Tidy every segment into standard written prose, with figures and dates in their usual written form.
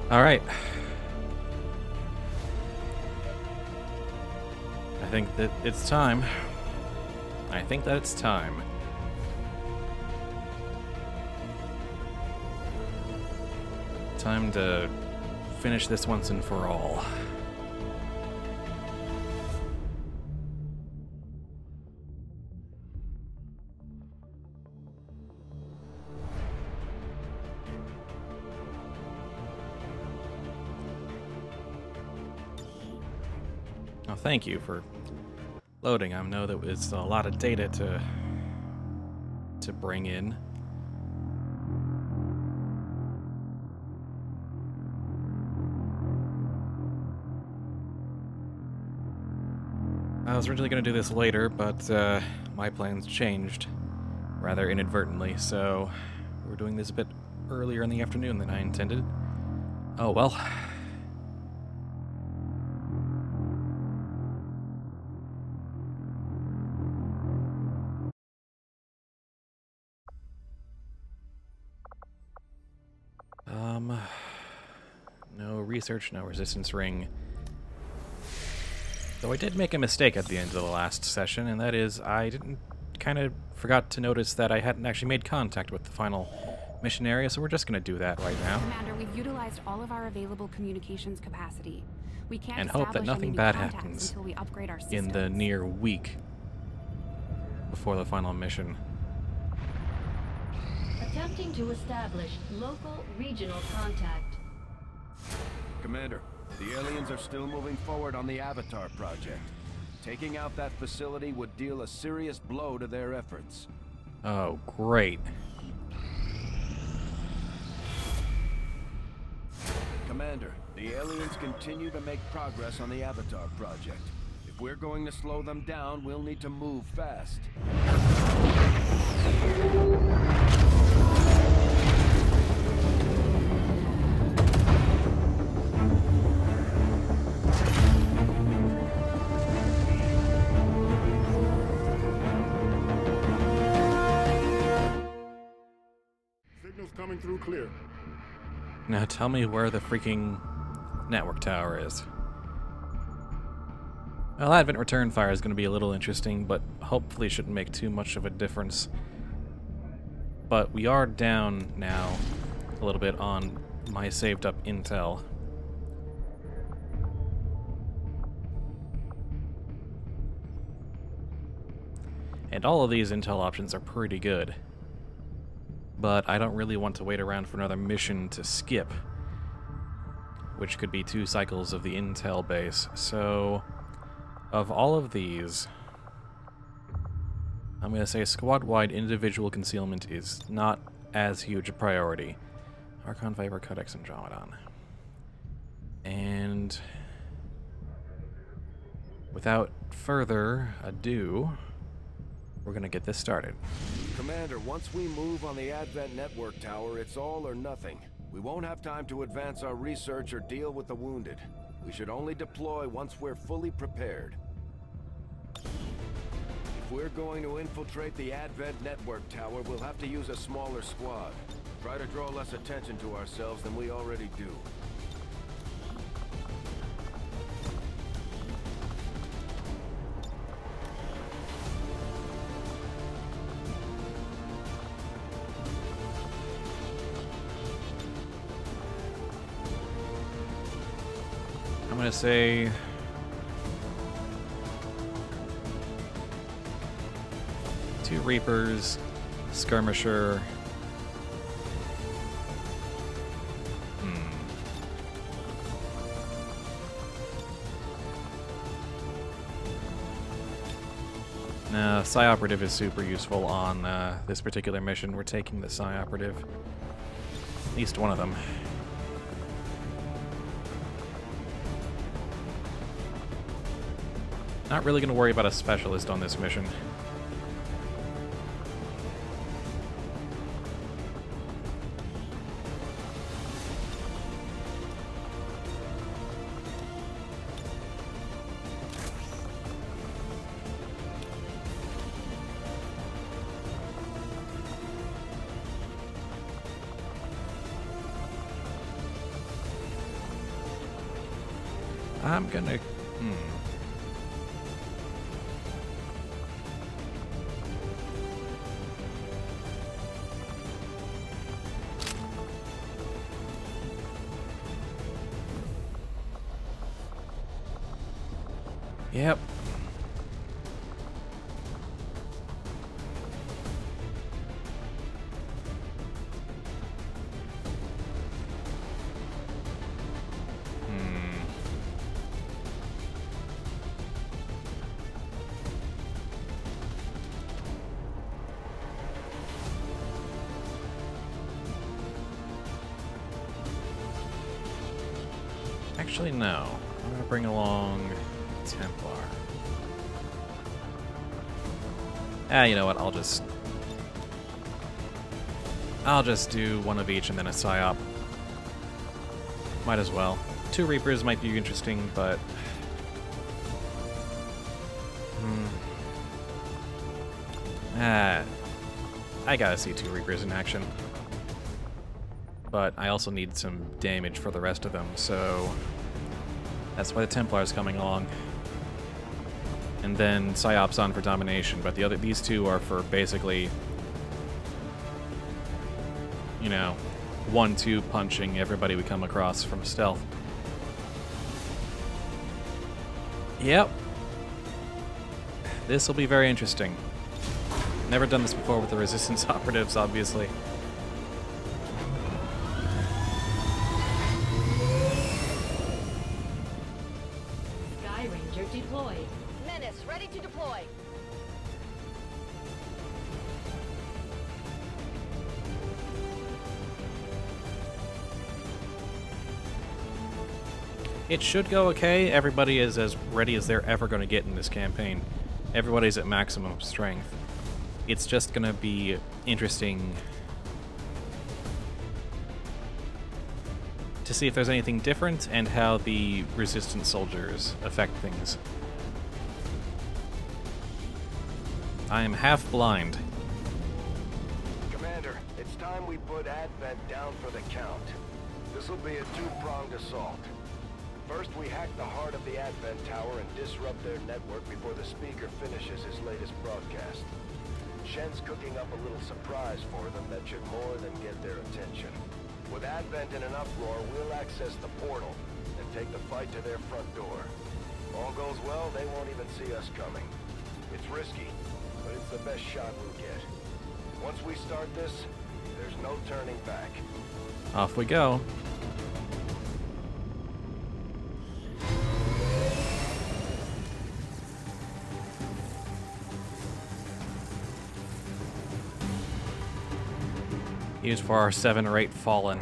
All right. I think that it's time. I think that it's time. Time to finish this once and for all. Well, thank you for loading. I know that it's a lot of data to bring in. I was originally going to do this later, but my plans changed rather inadvertently, so we're doing this a bit earlier in the afternoon than I intended. Oh well. No research, no resistance ring. Though I did make a mistake at the end of the last session, and that is I forgot to notice that I hadn't actually made contact with the final mission area, so we're just going to do that right now. Commander, we've utilized all of our available communications capacity. We can't and hope that nothing bad happens until we upgrade our in the near week before the final mission. Attempting to establish local regional contact. Commander, the aliens are still moving forward on the Avatar project. Taking out that facility would deal a serious blow to their efforts. Oh, great. Commander, the aliens continue to make progress on the Avatar project. If we're going to slow them down, we'll need to move fast. Signal's coming through clear. Now tell me where the freaking network tower is. Well, Advent Return Fire is going to be a little interesting, but hopefully shouldn't make too much of a difference. But we are down now a little bit on my saved up intel. And all of these intel options are pretty good. But I don't really want to wait around for another mission to skip, which could be 2 cycles of the intel base. So, of all of these, I'm going to say squad-wide individual concealment is not as huge a priority. Archon, Viper, Codex, and Andromedon. And without further ado, we're going to get this started. Commander, once we move on the Advent Network Tower, it's all or nothing. We won't have time to advance our research or deal with the wounded. We should only deploy once we're fully prepared. If we're going to infiltrate the Advent Network Tower, we'll have to use a smaller squad. Try to draw less attention to ourselves than we already do. I'm going to say 2 Reapers, Skirmisher. No, Psi Operative is super useful on this particular mission. We're taking the Psi Operative. At least one of them. Not really going to worry about a specialist on this mission. I'm gonna... Yep. Actually, no. I'm gonna bring along Templar. You know what? I'll just do one of each and then a psyop. Might as well. 2 Reapers might be interesting, but I gotta see 2 Reapers in action. But I also need some damage for the rest of them, so that's why the Templar's coming along. And then Psyop's on for domination, but these 2 are for basically, you know, 1-2 punching everybody we come across from stealth. Yep. This will be very interesting. Never done this before with the Resistance operatives, obviously. Sky Ranger deployed. Menace, ready to deploy. It should go okay. Everybody is as ready as they're ever going to get in this campaign. Everybody's at maximum strength. It's just going to be interesting to see if there's anything different and how the resistance soldiers affect things. I am half blind. Commander, it's time we put Advent down for the count. This will be a 2-pronged assault. First, we hack the heart of the Advent Tower and disrupt their network before the speaker finishes his latest broadcast. Shen's cooking up a little surprise for them that should more than get their attention. With Advent in an uproar, we'll access the portal and take the fight to their front door. All goes well, they won't even see us coming. It's risky, but it's the best shot we'll get. Once we start this, there's no turning back. Off we go. Used for our 7 or 8 fallen.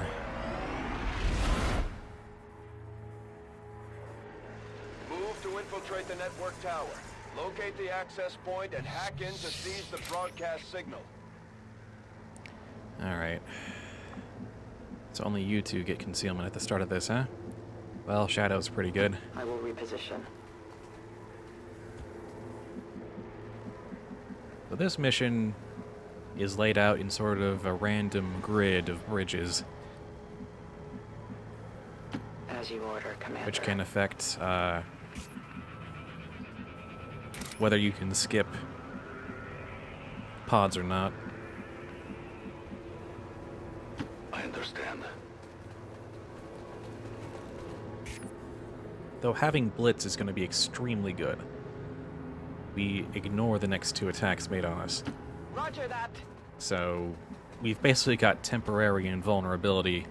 Move to infiltrate the network tower. Locate the access point and hack in to seize the broadcast signal. Alright. So only you 2 get concealment at the start of this, huh? Well, Shadow's pretty good. I will reposition. So this mission is laid out in sort of a random grid of bridges, As you order, Commander. which can affect whether you can skip pods or not. I understand. Though having Blitz is going to be extremely good. We ignore the next 2 attacks made on us. Roger that. So we've basically got temporary invulnerability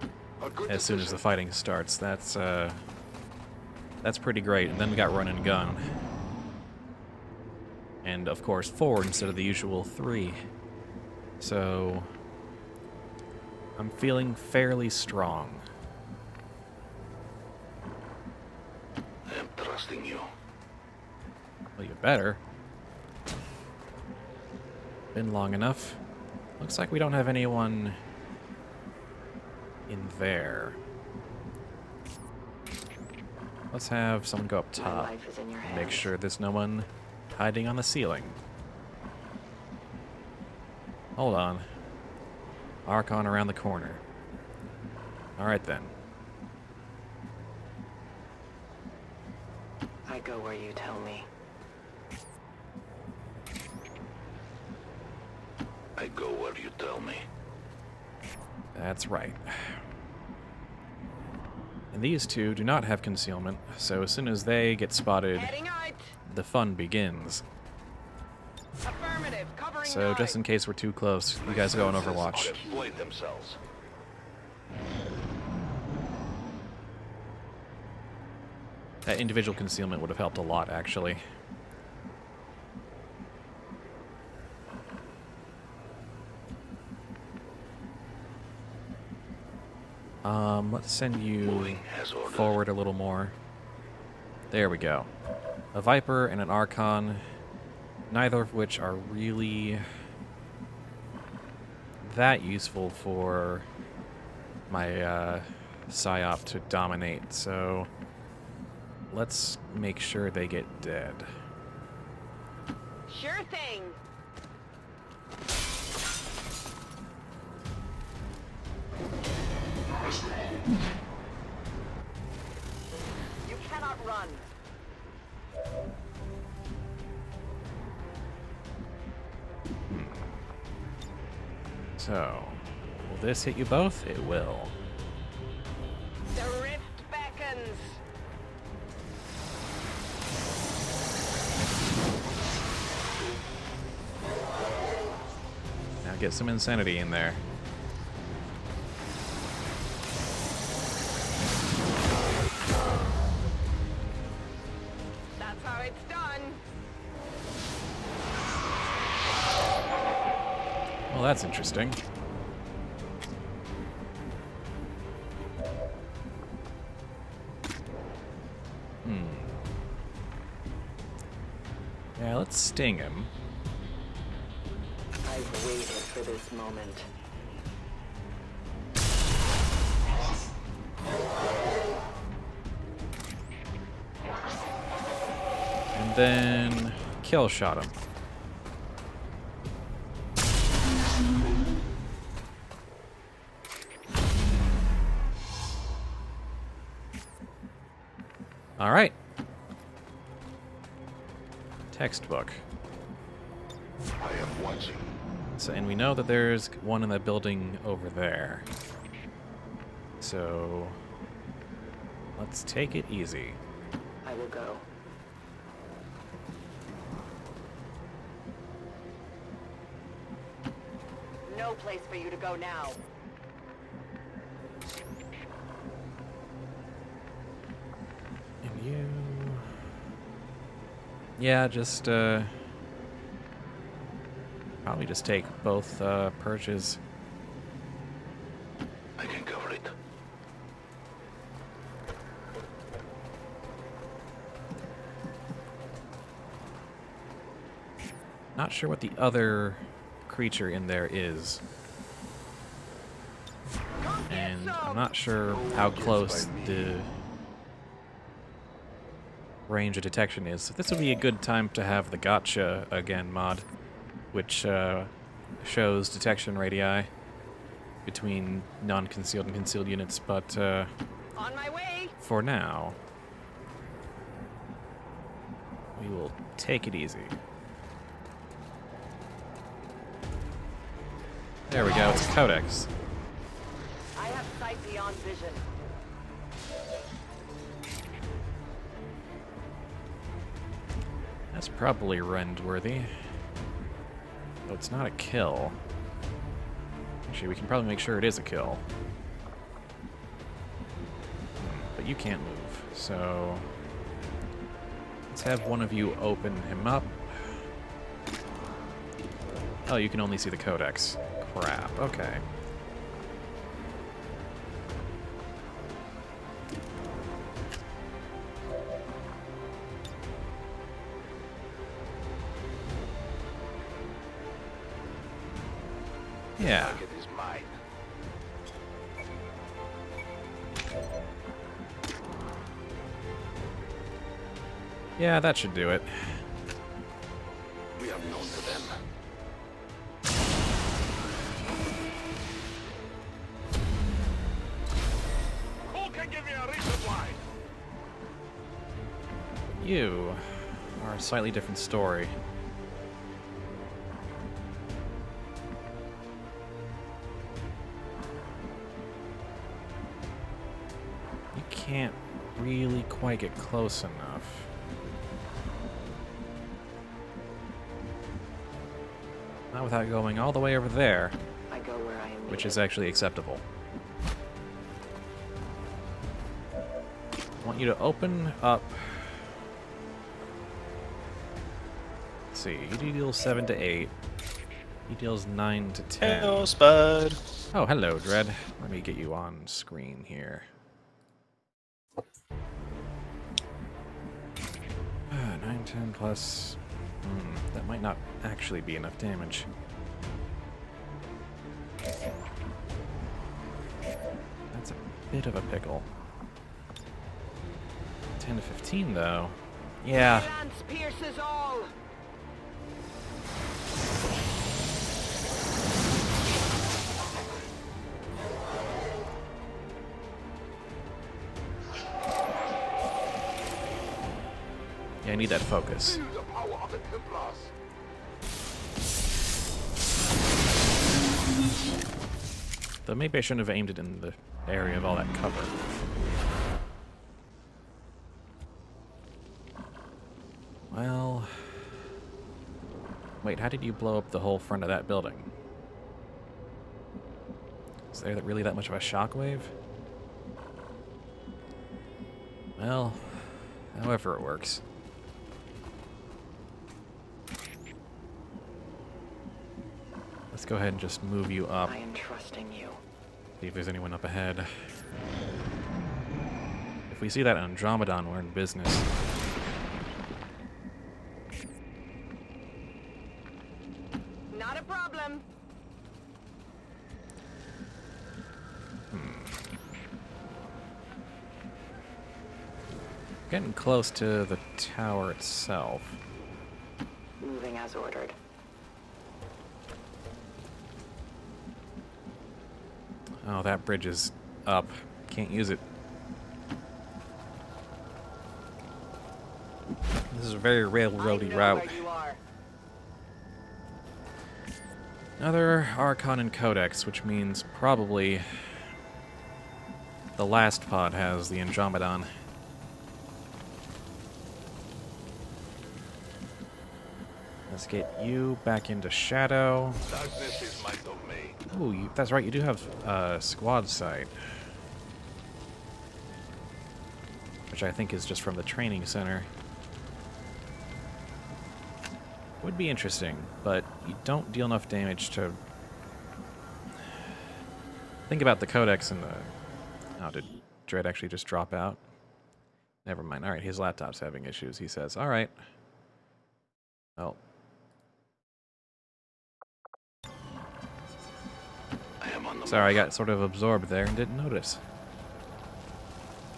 as soon as the fighting starts. That's pretty great. And then we got run and gun. And of course 4 instead of the usual 3. So I'm feeling fairly strong. I am trusting you. Well, you better. Been long enough. Looks like we don't have anyone in there. Let's have someone go up My top. life is in your Make hands. sure there's no one hiding on the ceiling. Hold on. Archon around the corner. Alright then. I go where you tell me. I go where you tell me. That's right. And these two do not have concealment, so as soon as they get spotted, Heading out. the fun begins. Affirmative. Covering So just in case we're too close, you guys go on Overwatch. Exploit themselves. That individual concealment would have helped a lot, actually. Let's send you forward a little more. There we go. A Viper and an Archon, neither of which are really that useful for my PSYOP to dominate, so let's make sure they get dead. Sure thing. You cannot run. So, will this hit you both? It will. The rift beckons. Now get some insanity in there. That's how it's done. Well, that's interesting. Yeah, let's sting him. I've waited for this moment. And then kill shot him. All right. Textbook. I am watching. So, and we know that there's one in that building over there. So, let's take it easy. I will go. No place for you to go now. And you... Yeah, just, probably just take both, perches. I can cover it. Not sure what the other creature in there is. And I'm not sure how close the range of detection is. So this would be a good time to have the Gotcha Again mod, which shows detection radii between non-concealed and concealed units, but On my way. for now, we will take it easy. There we go, it's a Codex. I have sight beyond vision. That's probably rend-worthy. Though it's not a kill. Actually, we can probably make sure it is a kill. But you can't move, so... let's have one of you open him up. Oh, you can only see the Codex. Crap, okay. Yeah. Target is mine. Yeah, that should do it. We are known to them. Who can give me a resupply? You are a slightly different story. You can't really quite get close enough. Not without going all the way over there, I go where I am which needed. is actually acceptable. I want you to open up. Let's see, he deals 7 to 8. He deals 9 to 10. Hello, Spud. Oh, hello, Dread. Let me get you on screen here. 9, 10 plus. That might not actually be enough damage. That's a bit of a pickle. 10 to 15, though. Yeah. Lance pierces all. Yeah, I need that focus. Feel the power of the Templars. Though maybe I shouldn't have aimed it in the area of all that cover. Well... Wait, how did you blow up the whole front of that building? Is there really that much of a shockwave? Well, however it works. Let's go ahead and just move you up. I am trusting you. See if there's anyone up ahead. If we see that Andromedon, we're in business. Not a problem. Getting close to the tower itself. Moving as ordered. Oh, that bridge is up. Can't use it. This is a very railroady I know route. where you are. Another Archon and Codex, which means probably the last pod has the Andromedon. Let's get you back into Shadow. Darkness is my domain. Ooh, that's right, you do have squad sight. Which I think is just from the training center. Would be interesting, but you don't deal enough damage to... Think about the Codex and the... Oh, did Dread actually just drop out? Never mind. Alright, his laptop's having issues, he says. Alright. Well... I am on the Sorry, I got sort of absorbed there and didn't notice.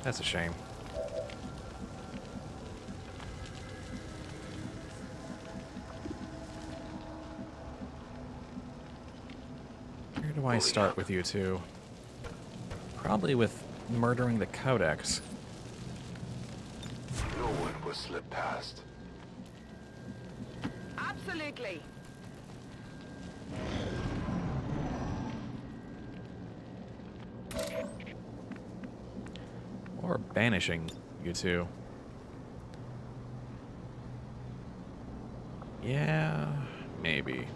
That's a shame. Where do I start with you two? Probably with murdering the Codex. No one will slip past. Absolutely. Or banishing you two. Yeah, maybe.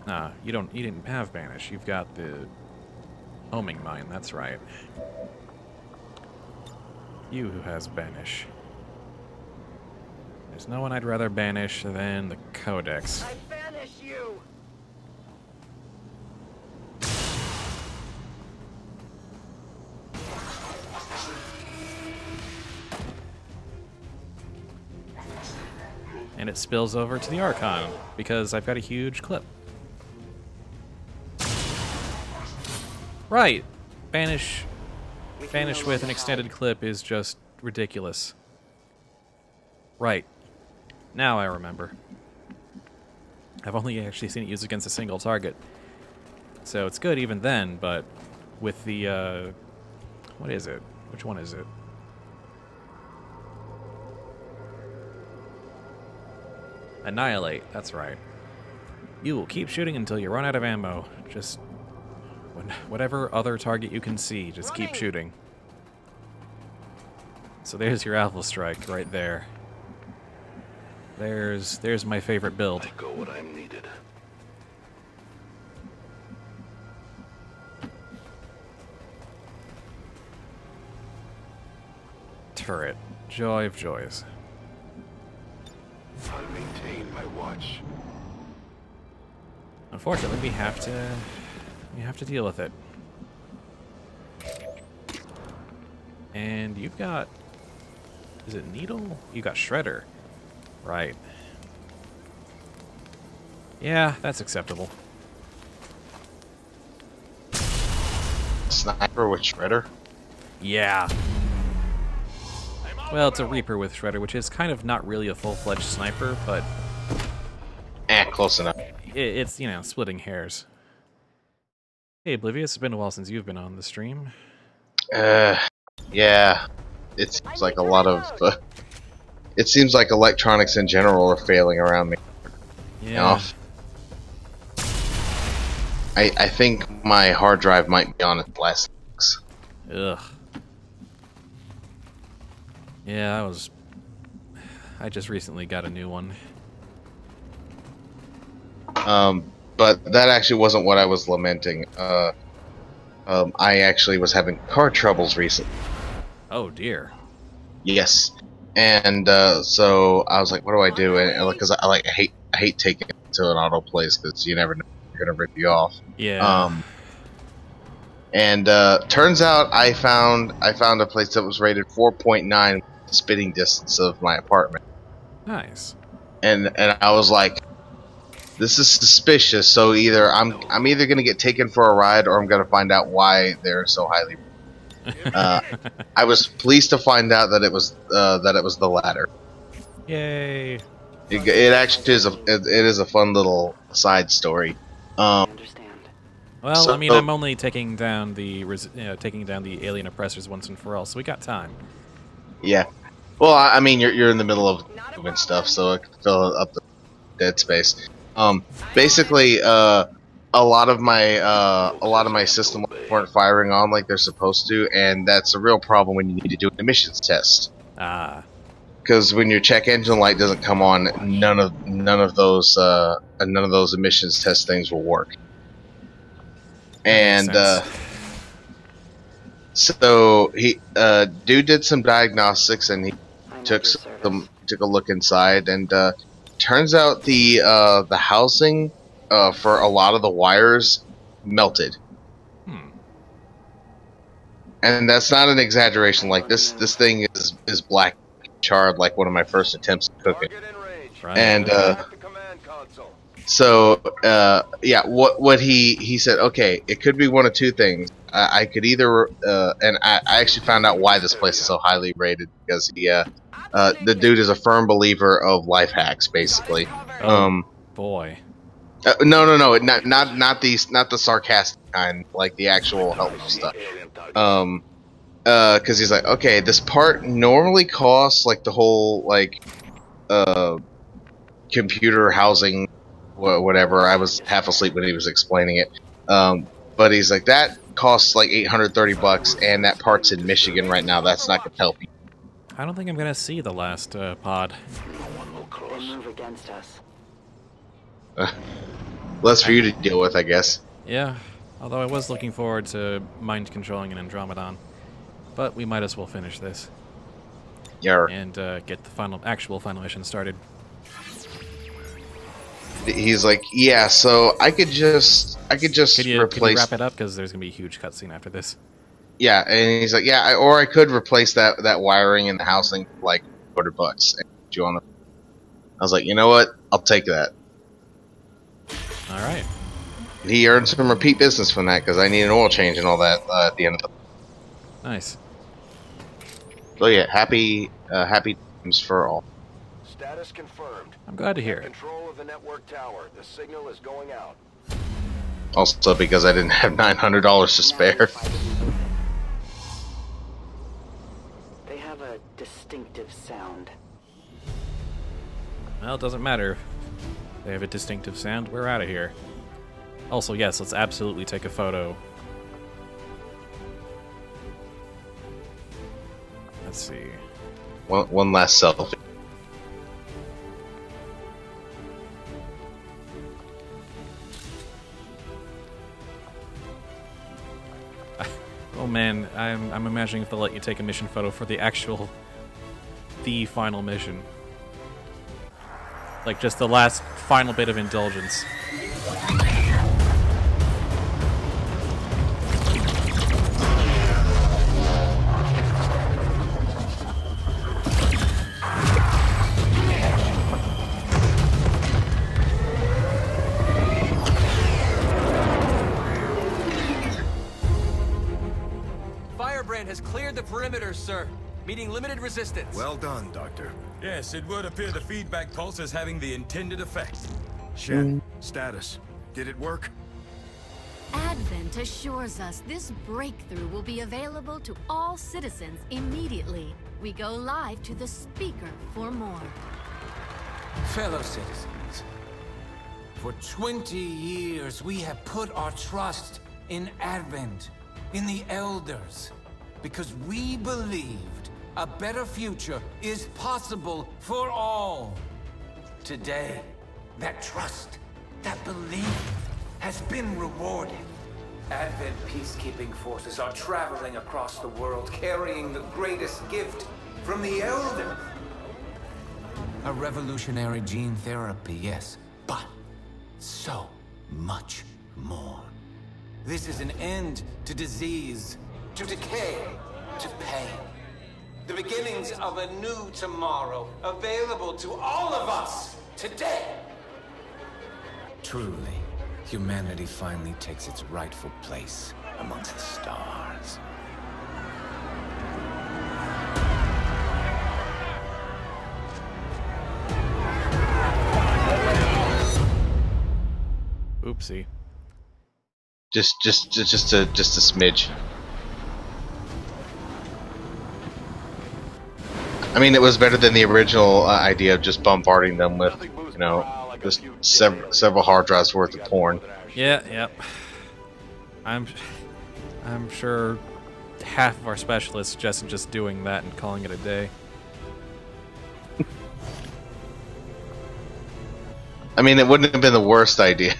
Nah, you didn't have banish. You've got the homing mine, that's right. You who has banish. There's no one I'd rather banish than the Codex. I banish you. And it spills over to the Archon, because I've got a huge clip. Right! Banish with an extended clip is just ridiculous. Right. Now I remember. I've only actually seen it used against a single target. So it's good even then, but with the What is it? Which one is it? Annihilate. That's right. You will keep shooting until you run out of ammo. Just whatever other target you can see, just keep shooting. So there's your Alpha Strike right there. There's my favorite build. I go when I'm needed. Turret. Joy of joys. I maintain my watch. Unfortunately, we have to deal with it. And you've got, is it Needle? You got Shredder. Right. Yeah, that's acceptable. Sniper with Shredder? Yeah. Well, it's a Reaper with Shredder, which is kind of not really a full-fledged sniper, but Close enough. it's, you know, splitting hairs. Hey, Oblivious, it's been a while since you've been on the stream. Yeah. It seems like a lot of... it seems like electronics in general are failing around me. Yeah. You know? I think my hard drive might be on its last legs. Ugh. Yeah, I just recently got a new one. But that actually wasn't what I was lamenting. I actually was having car troubles recently. Oh dear. Yes, and so I was like, "What do I do?" And because I hate taking it to an auto place because you never know if they're gonna rip you off. Yeah. And turns out I found a place that was rated 4.9 spitting distance of my apartment. Nice. And I was like, this is suspicious. So either I'm either gonna get taken for a ride or I'm gonna find out why they're so highly. I was pleased to find out that it was the latter. Yay. It actually is a fun little side story. Well, So- I mean, I'm only taking down the alien oppressors once and for all, so we got time. Yeah. Well, I mean, you're in the middle of moving stuff, so it can fill up the dead space. Basically, a lot of my systems weren't firing on like they're supposed to, and that's a real problem when you need to do an emissions test. Ah. Because when your check engine light doesn't come on, none of those emissions test things will work. And so he dude did some diagnostics, and he took a look inside, and turns out the housing for a lot of the wires melted. And that's not an exaggeration. Like this thing is black charred like one of my first attempts at cooking. Right. And so yeah, what he said, okay, it could be one of two things. I could either and I actually found out why this place is so highly rated, because the dude is a firm believer of life hacks, basically. Oh, boy. No, not the sarcastic kind, like the actual helpful stuff. Because he's like, okay, this part normally costs like the whole like computer housing, whatever. I was half asleep when he was explaining it. But he's like, that costs like $830, and that part's in Michigan right now. That's not gonna help you. I don't think I'm gonna see the last pod. They move against us. Less for you to deal with, I guess. Yeah, although I was looking forward to mind controlling an Andromedon. But we might as well finish this. Yeah. And get the actual final mission started. He's like, yeah, so I could just Could you replace. wrap it up? Because there's gonna be a huge cutscene after this. Yeah, and he's like, yeah, or I could replace that wiring in the housing for like $200. And do you want to? I was like, you know what? I'll take that. All right. He earned some repeat business from that because I need an oil change and all that at the end of the. Nice. So yeah, happy times for all. Status confirmed. I'm glad to hear it. Control of the network tower. The signal is going out. Also because I didn't have $900 to spare. Well, it doesn't matter. They have a distinctive sound. We're out of here. Also, yes, let's absolutely take a photo. Let's see. One last selfie. Oh man, I'm imagining if they'll let you take a mission photo for the final mission. Like just the last final bit of indulgence. Has cleared the perimeter, sir. Meeting limited resistance. Well done, Doctor. Yes, it would appear the feedback pulse is having the intended effect. Shen, status. Did it work? Advent assures us this breakthrough will be available to all citizens immediately. We go live to the speaker for more. Fellow citizens, for 20 years we have put our trust in Advent, in the Elders, because we believed a better future is possible for all. Today, that trust, that belief, has been rewarded. Advent peacekeeping forces are traveling across the world, carrying the greatest gift from the Elders. A revolutionary gene therapy, yes, but so much more. This is an end to disease, to decay, to pain. The beginnings of a new tomorrow, available to all of us, today. Truly, humanity finally takes its rightful place amongst the stars. Oopsie. Just a smidge. I mean, it was better than the original idea of just bombarding them with, you know, just several hard drives worth of porn. Yeah, yep. I'm sure half of our specialists suggested just doing that and calling it a day. I mean, it wouldn't have been the worst idea.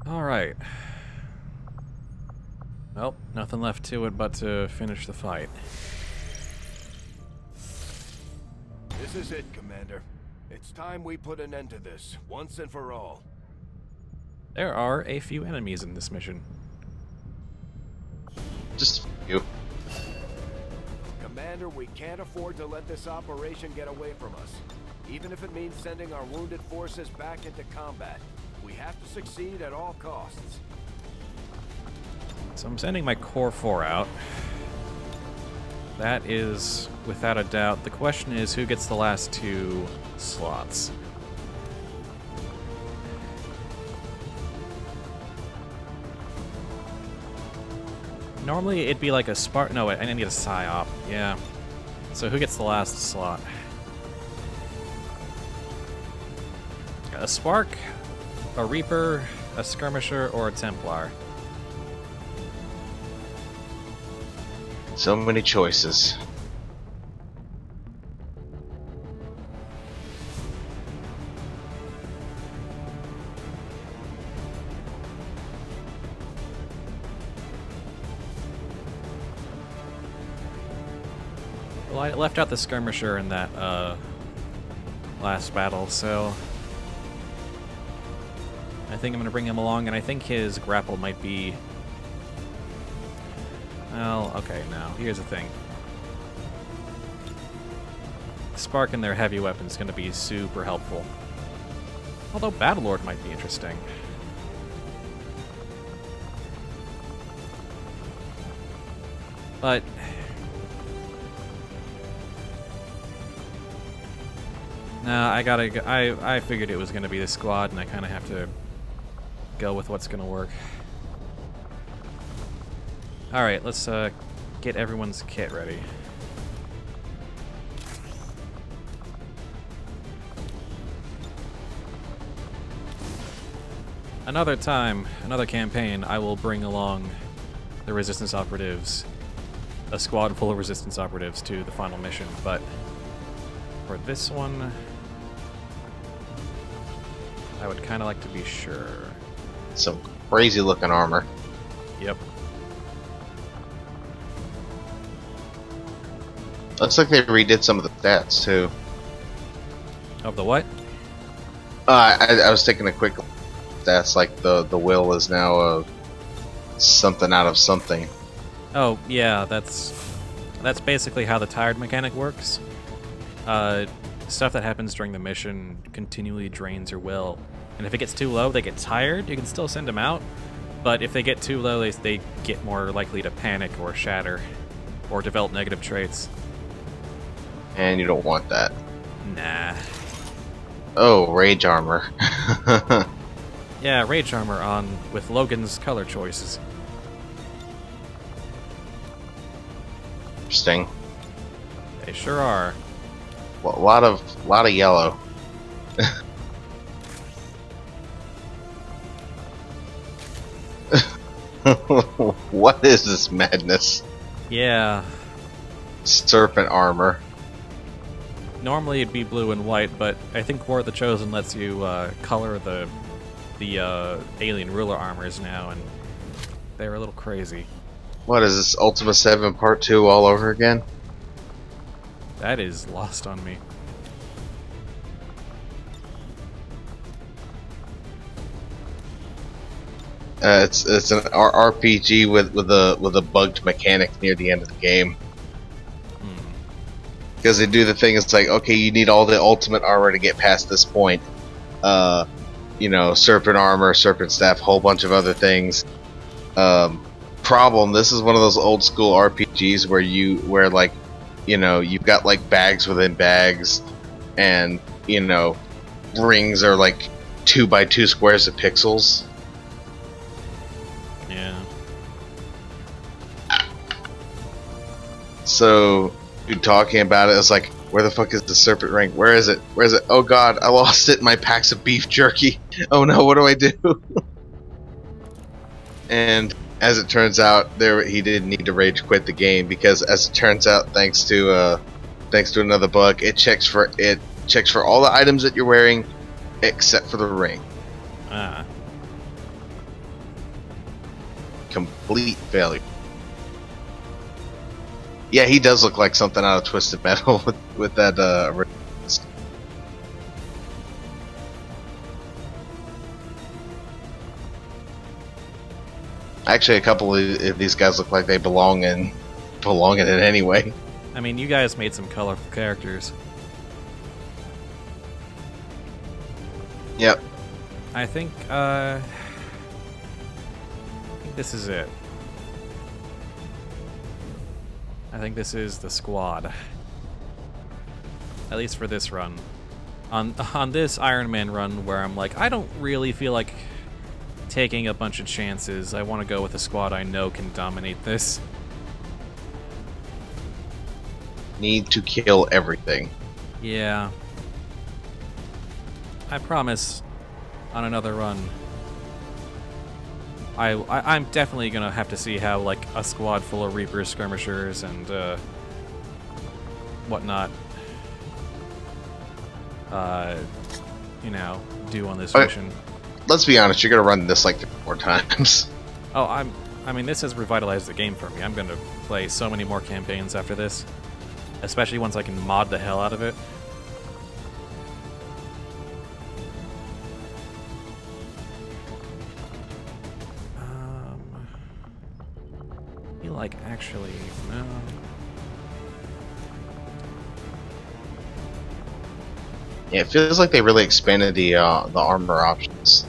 Alright. Well, nothing left to it but to finish the fight. This is it, Commander. It's time we put an end to this, once and for all. There are a few enemies in this mission. Just you. Commander, we can't afford to let this operation get away from us. Even if it means sending our wounded forces back into combat. We have to succeed at all costs. So I'm sending my Core 4 out. That is, without a doubt, the question is who gets the last 2 slots. Normally it'd be like a Spark. No, wait, I need a Psyop. Yeah. So who gets the last slot? A Spark, a Reaper, a Skirmisher, or a Templar? So many choices. Well, I left out the Skirmisher in that last battle, so I think I'm going to bring him along, and I think his grapple might be... Well, okay, now, here's the thing. Spark and their heavy weapon is going to be super helpful. Although Battlelord might be interesting. But... No, I figured it was going to be the squad, and I kind of have to go with what's going to work. Alright, let's get everyone's kit ready. Another time, another campaign, I will bring along the Resistance operatives, a squad full of Resistance operatives to the final mission, but for this one, I would kind of like to be sure. Some crazy looking armor. Yep. Looks like they redid some of the stats too. Of the what? I was taking a quick stats, like the will is now something out of something. Oh yeah, that's basically how the tired mechanic works. Stuff that happens during the mission continually drains your will, and if it gets too low, they get tired. You can still send them out, but if they get too low, they get more likely to panic or shatter, or develop negative traits. And you don't want that. Nah. Oh, rage armor. Yeah, rage armor on with Logan's color choices. Interesting. They sure are. A lot of yellow. What is this madness? Yeah. Serpent armor. Normally it'd be blue and white, but I think War of the Chosen lets you color the alien ruler armors now, and they're a little crazy. What is this, Ultima 7 Part 2 all over again? That is lost on me. It's an RPG with a bugged mechanic near the end of the game. Because they do the thing, it's like, okay, you need all the ultimate armor to get past this point. You know, serpent armor, serpent staff, whole bunch of other things. Problem, this is one of those old school RPGs where like, you know, you've got like bags within bags, and, you know, rings are like 2x2 squares of pixels. Yeah. So, dude talking about it, it's like, where the fuck is the serpent ring? Where is it? Where is it? Oh god, I lost it in my packs of beef jerky. Oh no, what do I do? And as it turns out, he did need to rage quit the game, because as it turns out, thanks to another bug, it checks for all the items that you're wearing except for the ring. Ah. Complete failure. Yeah, he does look like something out of Twisted Metal with that Actually, a couple of these guys look like they belong in it anyway. I mean, you guys made some colorful characters. Yep. I think this is it. I think this is the squad. At least for this run. On this Iron Man run, where I'm like, I don't really feel like taking a bunch of chances. I want to go with a squad I know can dominate this. Need to kill everything. Yeah. I promise, on another run, I'm definitely gonna have to see how, like, a squad full of Reaper skirmishers and whatnot, you know, do on this mission. Let's be honest, you're gonna run this like 4 times. Oh, I mean, this has revitalized the game for me. I'm gonna play so many more campaigns after this, especially once I can mod the hell out of it. I feel like actually no. Yeah, it feels like they really expanded the armor options.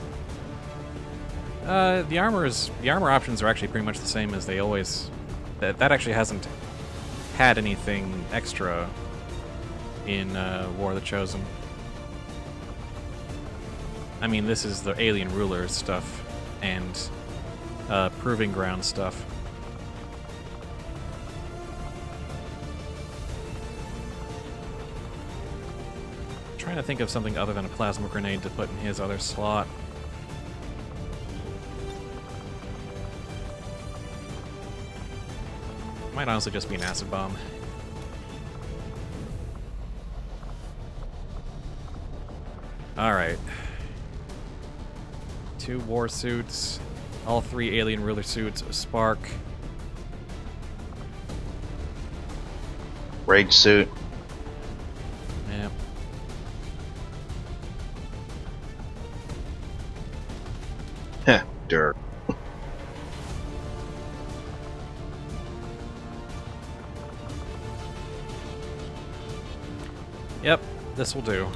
The armor options are actually pretty much the same as they always. That actually hasn't had anything extra in War of the Chosen. I mean, this is the alien ruler stuff and proving ground stuff. Trying to think of something other than a plasma grenade to put in his other slot. Might honestly just be an acid bomb. Alright. 2 war suits, all 3 alien ruler suits, a spark. Rage suit. Yeah. Heh, dirt. Yep, this will do.